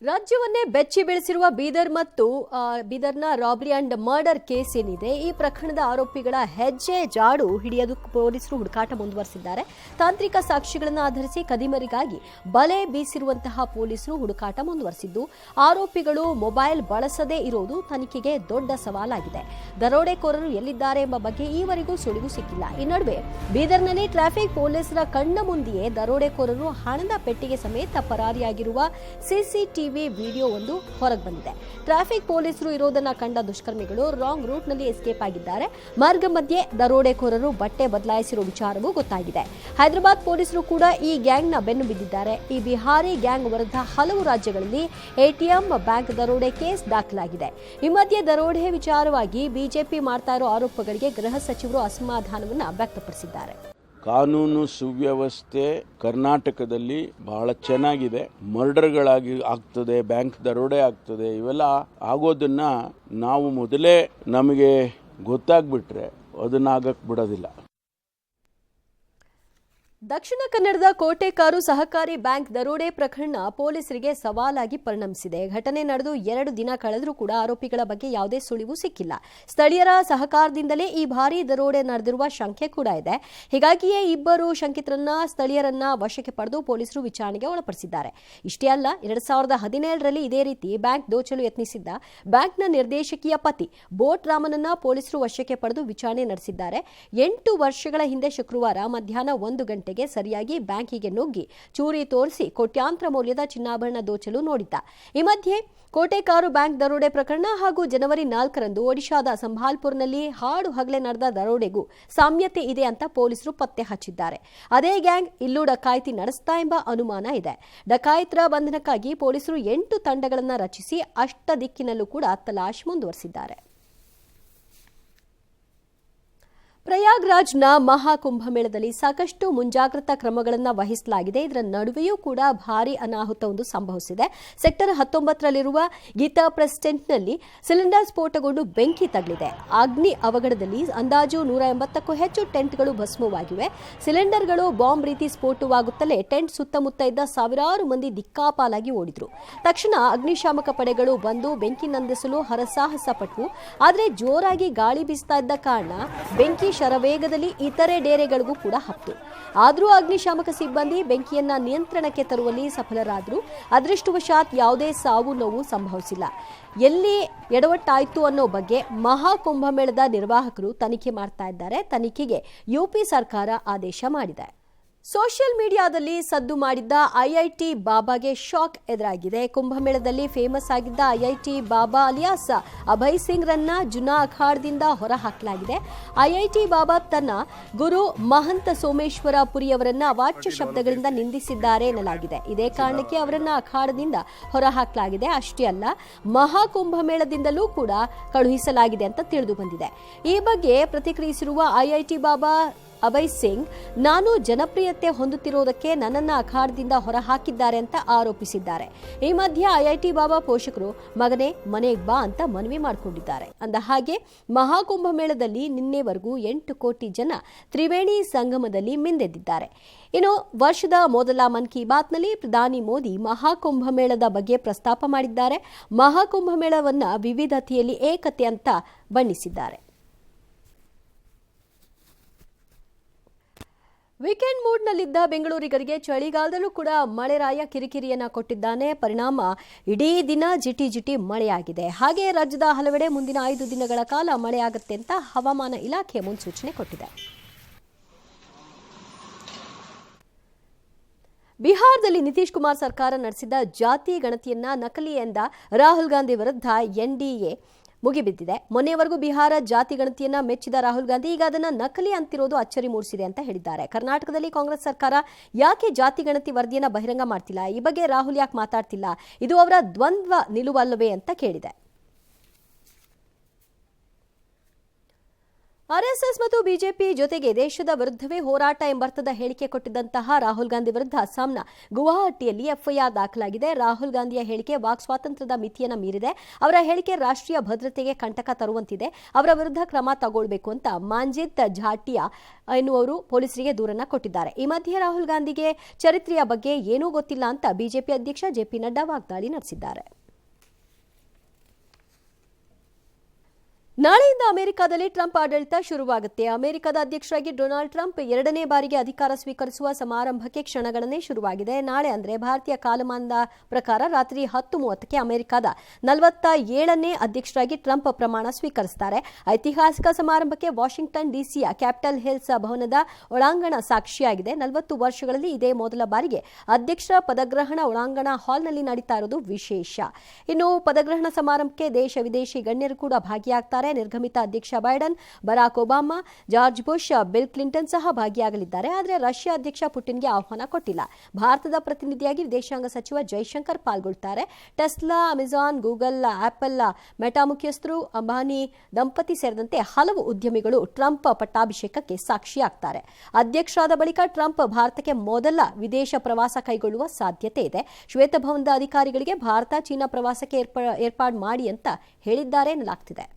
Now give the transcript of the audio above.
ರಾಜ್ಯವನ್ನೇ ಬೆಚ್ಚಿ ಬೀಳಿಸಿರುವ ಬೀದರ್ ಮತ್ತು ಬೀದರ್ನ robbery and murder case ಏನಿದೆ, ಈ ಪ್ರಕರಣದ ಆರೋಪಿಗಳ ಹೆಜ್ಜೆ ಜಾಡು ಹಿಡಿಯಲು ಪೊಲೀಸರು ಹುಡುಕಾಟ ಮುಂದುವರೆಸಿದ್ದಾರೆ. ತಾಂತ್ರಿಕ ಸಾಕ್ಷಿಗಳನ್ನು ಆಧರಿಸಿ ಕದಿಮರಿಗಾಗಿ ಬಲೆ ಬೀಸಿರುವಂತಹ ಪೊಲೀಸರು ಹುಡುಕಾಟ ಮುಂದುವರೆಸಿದ್ದು, ಆರೋಪಿಗಳು ಮೊಬೈಲ್ ಬಳಸದೇ ಇರೋದು ತನಿಖೆಗೆ ದೊಡ್ಡ ಸವಾಲಾಗಿದೆ. ದರೋಡೆಕೋರರು ಎಲ್ಲಿದ್ದಾರೆ ಎಂಬ ಬಗ್ಗೆ ಈವರೆಗೂ ಸುಳಿವು ಸಿಕ್ಕಿಲ್ಲ. ಈ ನಡುವೆ ಬೀದರ್ನಲ್ಲಿ ಟ್ರಾಫಿಕ್ ಪೊಲೀಸರ ಕಣ್ಣ ಮುಂದೆಯೇ ದರೋಡೆಕೋರರು ಹಣದ ಪೆಟ್ಟಿಗೆ ಸಮೇತ ಪರಾರಿಯಾಗಿರುವ ಸಿಸಿಟಿವಿ ವಿಡಿಯೋ ಒಂದು ಹೊರಗೆ ಬಂದಿದೆ. ಟ್ರಾಫಿಕ್ ಪೊಲೀಸರು ಇರೋದನ್ನ ಕಂಡ ದುಷ್ಕರ್ಮಿಗಳು ರಾಂಗ್ ರೂಟ್ ನಲ್ಲಿ ಎಸ್ಕೇಪ್ ಆಗಿದ್ದಾರೆ. ಮಾರ್ಗ ಮಧ್ಯೆ ದರೋಡೆಕೋರರು ಬಟ್ಟೆ ಬದಲಾಯಿಸಿರುವ ವಿಚಾರವೂ ಗೊತ್ತಾಗಿದೆ. ಹೈದರಾಬಾದ್ ಪೊಲೀಸರು ಕೂಡ ಈ ಗ್ಯಾಂಗ್ನ ಬೆನ್ನು ಬಿದ್ದಿದ್ದಾರೆ. ಈ ಬಿಹಾರಿ ಗ್ಯಾಂಗ್ ವಿರುದ್ಧ ಹಲವು ರಾಜ್ಯಗಳಲ್ಲಿ ಎಟಿಎಂ, ಬ್ಯಾಂಕ್ ದರೋಡೆ ಕೇಸ್ ದಾಖಲಾಗಿದೆ. ಈ ಮಧ್ಯೆ ದರೋಡೆ ವಿಚಾರವಾಗಿ ಬಿಜೆಪಿ ಮಾಡ್ತಾ ಇರೋ ಆರೋಪಗಳಿಗೆ ಗೃಹ ಸಚಿವರು ಅಸಮಾಧಾನವನ್ನ ವ್ಯಕ್ತಪಡಿಸಿದ್ದಾರೆ. ಕಾನೂನು ಸುವ್ಯವಸ್ಥೆ ಕರ್ನಾಟಕದಲ್ಲಿ ಬಹಳ ಚೆನ್ನಾಗಿದೆ. ಮರ್ಡರ್ಗಳಾಗಿ ಆಗ್ತದೆ, ಬ್ಯಾಂಕ್ ದರೋಡೆ ಆಗ್ತದೆ, ಇವೆಲ್ಲ ಆಗೋದನ್ನ ನಾವು ಮೊದಲೇ ನಮಗೆ ಗೊತ್ತಾಗ್ಬಿಟ್ರೆ ಅದನ್ನ ಆಗಕ್ಕೆ ಬಿಡೋದಿಲ್ಲ. ದಕ್ಷಿಣ ಕನ್ನಡದ ಕೋಟೆಕಾರು ಸಹಕಾರಿ ಬ್ಯಾಂಕ್ ದರೋಡೆ ಪ್ರಕರಣ ಪೊಲೀಸರಿಗೆ ಸವಾಲಾಗಿ ಪರಿಣಮಿಸಿದೆ. ಘಟನೆ ನಡೆದು 2 ದಿನ ಕಳೆದರೂ ಕೂಡ ಆರೋಪಿಗಳ ಬಗ್ಗೆ ಯಾವುದೇ ಸುಳಿವು ಸಿಕ್ಕಿಲ್ಲ. ಸ್ಥಳೀಯರ ಸಹಕಾರದಿಂದಲೇ ಈ ಭಾರೀ ದರೋಡೆ ನಡೆದಿರುವ ಶಂಕೆ ಕೂಡ ಇದೆ. ಹೀಗಾಗಿಯೇ ಇಬ್ಬರು ಶಂಕಿತರನ್ನ ಸ್ಥಳೀಯರನ್ನ ವಶಕ್ಕೆ ಪಡೆದು ಪೊಲೀಸರು ವಿಚಾರಣೆಗೆ ಒಳಪಡಿಸಿದ್ದಾರೆ. ಇಷ್ಟೇ ಅಲ್ಲ, 2017ರಲ್ಲಿ ಇದೇ ರೀತಿ ಬ್ಯಾಂಕ್ ದೋಚಲು ಯತ್ನಿಸಿದ್ದ ಬ್ಯಾಂಕ್ನ ನಿರ್ದೇಶಕಿಯ ಪತಿ ಬೋಟ್ ರಾಮನನ್ನ ಪೊಲೀಸರು ವಶಕ್ಕೆ ಪಡೆದು ವಿಚಾರಣೆ ನಡೆಸಿದ್ದಾರೆ. 8 ವರ್ಷಗಳ ಹಿಂದೆ ಶುಕ್ರವಾರ ಮಧ್ಯಾಹ್ನ 1 ಗಂಟೆಗೆ ಸರಿಯಾಗಿ ಬ್ಯಾಂಕಿಗೆ ನುಗ್ಗಿ ಚೂರಿ ತೋರಿಸಿ ಕೋಟ್ಯಾಂತರ ಮೌಲ್ಯದ ಚಿನ್ನಾಭರಣ ದೋಚಲು ನೋಡಿದ್ದ. ಈ ಮಧ್ಯೆ ಕೋಟೆಕಾರು ಬ್ಯಾಂಕ್ ದರೋಡೆ ಪ್ರಕರಣ ಹಾಗೂ ಜನವರಿ 4ರಂದು ಒಡಿಶಾದ ಸಂಭಾಲ್ಪುರ್ನಲ್ಲಿ ಹಾಡು ಹಗಲೇ ನಡೆದ ದರೋಡೆಗೂ ಸಾಮ್ಯತೆ ಇದೆ ಅಂತ ಪೊಲೀಸರು ಪತ್ತೆ ಹಚ್ಚಿದ್ದಾರೆ. ಅದೇ ಗ್ಯಾಂಗ್ ಇಲ್ಲೂ ಡಕಾಯಿತಿ ನಡೆಸ್ತಾ ಎಂಬ ಅನುಮಾನ ಇದೆ. ಡಕಾಯಿತರ ಬಂಧನಕ್ಕಾಗಿ ಪೊಲೀಸರು 8 ತಂಡಗಳನ್ನು ರಚಿಸಿ ಅಷ್ಟ ದಿಕ್ಕಿನಲ್ಲೂ ಕೂಡ ತಲಾಶ್ ಮುಂದುವರೆಸಿದ್ದಾರೆ. ಪ್ರಯಾಗ್ರಾಜ್ನ ಮಹಾಕುಂಭಮೇಳದಲ್ಲಿ ಸಾಕಷ್ಟು ಮುಂಜಾಗ್ರತಾ ಕ್ರಮಗಳನ್ನು ವಹಿಸಲಾಗಿದೆ. ಇದರ ನಡುವೆಯೂ ಕೂಡ ಭಾರೀ ಅನಾಹುತವೊಂದು ಸಂಭವಿಸಿದೆ. ಸೆಕ್ಟರ್ 19ರಲ್ಲಿರುವ ಗೀತಾ ಪ್ರೆಸ್ ಟೆಂಟ್ನಲ್ಲಿ ಸಿಲಿಂಡರ್ ಸ್ಫೋಟಗೊಂಡು ಬೆಂಕಿ ತಗುಲಿದೆ. ಅಗ್ನಿ ಅವಘಡದಲ್ಲಿ ಅಂದಾಜು 180ಕ್ಕೂ ಹೆಚ್ಚು ಟೆಂಟ್ಗಳು ಭಸ್ಮವಾಗಿವೆ. ಸಿಲಿಂಡರ್ಗಳು ಬಾಂಬ್ ರೀತಿ ಸ್ಫೋಟವಾಗುತ್ತಲೇ ಟೆಂಟ್ ಸುತ್ತಮುತ್ತ ಇದ್ದ ಸಾವಿರಾರು ಮಂದಿ ದಿಕ್ಕಾಪಾಲಾಗಿ ಓಡಿದ್ರು. ತಕ್ಷಣ ಅಗ್ನಿಶಾಮಕ ಪಡೆಗಳು ಬಂದು ಬೆಂಕಿ ನಂದಿಸಲು ಹರಸಾಹಸ ಪಟ್ಟವು. ಆದರೆ ಜೋರಾಗಿ ಗಾಳಿ ಬೀಸ್ತಾ ಇದ್ದ ಕಾರಣ ಬೆಂಕಿ ಶರವೇಗದಲ್ಲಿ ಇತರೆ ಡೇರೆಗಳಿಗೂ ಕೂಡ ಹಬ್ಬಿತು. ಆದರೂ ಅಗ್ನಿಶಾಮಕ ಸಿಬ್ಬಂದಿ ಬೆಂಕಿಯನ್ನ ನಿಯಂತ್ರಣಕ್ಕೆ ತರುವಲ್ಲಿ ಸಫಲರಾದರು. ಅದೃಷ್ಟವಶಾತ್ ಯಾವುದೇ ಸಾವು ನೋವು ಸಂಭವಿಸಿಲ್ಲ. ಎಲ್ಲಿ ಎಡವಟ್ಟಾಯಿತು ಅನ್ನೋ ಬಗ್ಗೆ ಮಹಾಕುಂಭಮೇಳದ ನಿರ್ವಾಹಕರು ತನಿಖೆ ಮಾಡ್ತಾ ಇದ್ದಾರೆ. ತನಿಖೆಗೆ ಯುಪಿ ಸರ್ಕಾರ ಆದೇಶ ಮಾಡಿದೆ. ಸೋಷಿಯಲ್ ಮೀಡಿಯಾದಲ್ಲಿ ಸದ್ದು ಮಾಡಿದ್ದ ಐಐಟಿ ಬಾಬಾಗೆ ಶಾಕ್ ಎದುರಾಗಿದೆ. ಕುಂಭಮೇಳದಲ್ಲಿ ಫೇಮಸ್ ಆಗಿದ್ದ ಐಐಟಿ ಬಾಬಾ ಅಲಿಯಾಸ್ ಅಭಯ್ ಸಿಂಗ್ ರನ್ನ ಜುನಾ ಅಖಾಡದಿಂದ ಹೊರಹಾಕಲಾಗಿದೆ. ಐಐಟಿ ಬಾಬಾ ತನ್ನ ಗುರು ಮಹಂತ ಸೋಮೇಶ್ವರ ಪುರಿಯವರನ್ನ ಅವಾಚ್ಯ ಶಬ್ದಗಳಿಂದ ನಿಂದಿಸಿದ್ದಾರೆ ಎನ್ನಲಾಗಿದೆ. ಇದೇ ಕಾರಣಕ್ಕೆ ಅವರನ್ನ ಅಖಾಡದಿಂದ ಹೊರಹಾಕಲಾಗಿದೆ. ಅಷ್ಟೇ ಅಲ್ಲ, ಮಹಾಕುಂಭಮೇಳದಿಂದಲೂ ಕೂಡ ಕಳುಹಿಸಲಾಗಿದೆ ಅಂತ ತಿಳಿದು ಬಂದಿದೆ. ಈ ಬಗ್ಗೆ ಪ್ರತಿಕ್ರಿಯಿಸಿರುವ ಐಐಟಿ ಬಾಬಾ ಅಭಯ್ ಸಿಂಗ್, ನಾನು ಜನಪ್ರಿಯತೆ ಹೊಂದುತ್ತಿರುವುದಕ್ಕೆ ನನ್ನನ್ನು ಅಖಾಡದಿಂದ ಹೊರಹಾಕಿದ್ದಾರೆ ಅಂತ ಆರೋಪಿಸಿದ್ದಾರೆ. ಈ ಮಧ್ಯೆ ಐಐಟಿ ಬಾಬಾ ಪೋಷಕರು ಮಗನೇ ಮನೆಗೆ ಬಾ ಅಂತ ಮನವಿ ಮಾಡಿಕೊಂಡಿದ್ದಾರೆ. ಅಂದ ಹಾಗೆ ಮಹಾಕುಂಭಮೇಳದಲ್ಲಿ ನಿನ್ನೆವರೆಗೂ 8 ಕೋಟಿ ಜನ ತ್ರಿವೇಣಿ ಸಂಗಮದಲ್ಲಿ ಮಿಂದೆದ್ದಿದ್ದಾರೆ. ಇನ್ನು ವರ್ಷದ ಮೊದಲ ಮನ್ ಕಿ ಬಾತ್ನಲ್ಲಿ ಪ್ರಧಾನಿ ಮೋದಿ ಮಹಾಕುಂಭಮೇಳದ ಬಗ್ಗೆ ಪ್ರಸ್ತಾಪ ಮಾಡಿದ್ದಾರೆ. ಮಹಾಕುಂಭಮೇಳವನ್ನ ವಿವಿಧತೆಯಲ್ಲಿ ಏಕತೆ ಅಂತ ಬಣ್ಣಿಸಿದ್ದಾರೆ. ವೀಕೆಂಡ್ ಮೂಡ್ನಲ್ಲಿದ್ದ ಬೆಂಗಳೂರಿಗರಿಗೆ ಚಳಿಗಾಲದಲ್ಲೂ ಕೂಡ ಮಳೆರಾಯ ಕಿರಿಕಿರಿಯನ್ನ ಕೊಟ್ಟಿದ್ದಾನೆ. ಪರಿಣಾಮ ಇಡೀ ದಿನ ಜಿಟಿ ಮಳೆಯಾಗಿದೆ. ಹಾಗೆ ರಾಜ್ಯದ ಹಲವೆಡೆ ಮುಂದಿನ 5 ದಿನಗಳ ಕಾಲ ಮಳೆಯಾಗುತ್ತೆ ಅಂತ ಹವಾಮಾನ ಇಲಾಖೆ ಮುನ್ಸೂಚನೆ ಕೊಟ್ಟಿದೆ. ಬಿಹಾರದಲ್ಲಿ ನಿತೀಶ್ ಕುಮಾರ್ ಸರ್ಕಾರ ನಡೆಸಿದ ಜಾತಿ ಗಣತಿಯನ್ನ ನಕಲಿ ಎಂದ ರಾಹುಲ್ ಗಾಂಧಿ ವಿರುದ್ಧ ಎನ್ಡಿಎ ಮುಗಿಬಿದ್ದಿದೆ. ಮೊನ್ನೆವರೆಗೂ ಬಿಹಾರ ಜಾತಿ ಗಣತಿಯನ್ನ ಮೆಚ್ಚಿದ ರಾಹುಲ್ ಗಾಂಧಿ ಈಗ ಅದನ್ನ ನಕಲಿ ಅಂತಿರೋದು ಅಚ್ಚರಿ ಮೂಡಿಸಿದೆ ಅಂತ ಹೇಳಿದ್ದಾರೆ. ಕರ್ನಾಟಕದಲ್ಲಿ ಕಾಂಗ್ರೆಸ್ ಸರ್ಕಾರ ಯಾಕೆ ಜಾತಿ ಗಣತಿ ವರದಿಯನ್ನ ಬಹಿರಂಗ ಮಾಡ್ತಿಲ್ಲ, ಈ ಬಗ್ಗೆ ರಾಹುಲ್ ಯಾಕೆ ಮಾತಾಡ್ತಿಲ್ಲ, ಇದು ಅವರ ದ್ವಂದ್ವ ನಿಲುವಲ್ಲವೇ ಅಂತ ಕೇಳಿದೆ. ಆರ್ಎಸ್ಎಸ್ ಮತ್ತು ಬಿಜೆಪಿ ಜೊತೆಗೆ ದೇಶದ ವಿರುದ್ಧವೇ ಹೋರಾಟ ಎಂಬರ್ಥದ ಹೇಳಿಕೆ ಕೊಟ್ಟಿದ್ದಂತಹ ರಾಹುಲ್ ಗಾಂಧಿ ವಿರುದ್ಧ ಅಸ್ಸಾಂನ ಗುವಾಹಟಿಯಲ್ಲಿ ಎಫ್ಐಆರ್ ದಾಖಲಾಗಿದೆ. ರಾಹುಲ್ ಗಾಂಧಿಯ ಹೇಳಿಕೆ ವಾಕ್ ಸ್ವಾತಂತ್ರ್ಯದ ಮಿತಿಯನ್ನು ಮೀರಿದೆ. ಅವರ ಹೇಳಿಕೆ ರಾಷ್ಟ್ರೀಯ ಭದ್ರತೆಗೆ ಕಂಟಕ ತರುವಂತಿದೆ. ಅವರ ವಿರುದ್ಧ ಕ್ರಮ ತಗೊಳ್ಬೇಕು ಅಂತ ಮಾಂಜಿತ್ ಝಾಟಿಯಾ ಎನ್ನುವರು ಪೊಲೀಸರಿಗೆ ದೂರನ್ನ ಕೊಟ್ಟಿದ್ದಾರೆ. ಈ ಮಧ್ಯೆ ರಾಹುಲ್ ಗಾಂಧಿಗೆ ಚರಿತ್ರೆಯ ಬಗ್ಗೆ ಏನೂ ಗೊತ್ತಿಲ್ಲ ಅಂತ ಬಿಜೆಪಿ ಅಧ್ಯಕ್ಷ ಜೆಪಿ ನಡ್ಡಾ ವಾಗ್ದಾಳಿ ನಡೆಸಿದ್ದಾರೆ. ನಾಳೆಯಿಂದ ಅಮೆರಿಕದಲ್ಲಿ ಟ್ರಂಪ್ ಆಡಳಿತ ಶುರುವಾಗುತ್ತೆ. ಅಮೆರಿಕದ ಅಧ್ಯಕ್ಷರಾಗಿ ಡೊನಾಲ್ಡ್ ಟ್ರಂಪ್ 2ನೇ ಬಾರಿಗೆ ಅಧಿಕಾರ ಸ್ವೀಕರಿಸುವ ಸಮಾರಂಭಕ್ಕೆ ಕ್ಷಣಗಣನೆ ಶುರುವಾಗಿದೆ. ನಾಳೆ ಅಂದರೆ ಭಾರತೀಯ ಕಾಲಮಾನದ ಪ್ರಕಾರ ರಾತ್ರಿ 10:30ಕ್ಕೆ ಅಮೆರಿಕದ 47ನೇ ಅಧ್ಯಕ್ಷರಾಗಿ ಟ್ರಂಪ್ ಪ್ರಮಾಣ ಸ್ವೀಕರಿಸುತ್ತಾರೆ. ಐತಿಹಾಸಿಕ ಸಮಾರಂಭಕ್ಕೆ ವಾಷಿಂಗ್ಟನ್ ಡಿಸಿಯ ಕ್ಯಾಪಿಟಲ್ ಹಿಲ್ಸ್ ಭವನದ ಒಳಾಂಗಣ ಸಾಕ್ಷಿಯಾಗಿದೆ. 40 ವರ್ಷಗಳಲ್ಲಿ ಇದೇ ಮೊದಲ ಬಾರಿಗೆ ಅಧ್ಯಕ್ಷರ ಪದಗ್ರಹಣ ಒಳಾಂಗಣ ಹಾಲ್ನಲ್ಲಿ ನಡೀತಾ ಇರೋದು ವಿಶೇಷ. ಇನ್ನು ಪದಗ್ರಹಣ ಸಮಾರಂಭಕ್ಕೆ ದೇಶ ವಿದೇಶಿ ಗಣ್ಯರು ಕೂಡ ಭಾಗಿಯಾಗ್ತಾರೆ. ನಿರ್ಗಮಿತ ಅಧ್ಯಕ್ಷ Biden, Barack Obama, George Bush, Bill Clinton ಸಹ ಭಾಗಿಯಾಗಲಿದ್ದಾರೆ. ಆದರೆ ರಷ್ಯಾ ಅಧ್ಯಕ್ಷ ಪುಟಿನ್ಗೆ ಆಹ್ವಾನ ಕೊಟ್ಟಿಲ್ಲ. ಭಾರತದ ಪ್ರತಿನಿಧಿಯಾಗಿ ವಿದೇಶಾಂಗ ಸಚಿವ ಜೈಶಂಕರ್ ಪಾಲ್ಗೊಳ್ಳುತ್ತಾರೆ. Tesla, Amazon, Google, Apple, Meta ಮುಖ್ಯಸ್ಥರು ಅಂಬಾನಿ ದಂಪತಿ ಸೇರಿದಂತೆ ಹಲವು ಉದ್ಯಮಿಗಳು ಟ್ರಂಪ್ ಪಟ್ಟಾಭಿಷೇಕಕ್ಕೆ ಸಾಕ್ಷಿಯಾಗ್ತಾರೆ. ಅಧ್ಯಕ್ಷರಾದ ಬಳಿಕ ಟ್ರಂಪ್ ಭಾರತಕ್ಕೆ ಮೊದಲ ವಿದೇಶ ಪ್ರವಾಸ ಕೈಗೊಳ್ಳುವ ಸಾಧ್ಯತೆ ಇದೆ. ಶ್ವೇತಭವನದ ಅಧಿಕಾರಿಗಳಿಗೆ ಭಾರತ ಚೀನಾ ಪ್ರವಾಸಕ್ಕೆ ಏರ್ಪಾಡು ಮಾಡಿ ಅಂತ ಹೇಳಿದ್ದಾರೆ ಎನ್ನಲಾಗ್ತಿದೆ.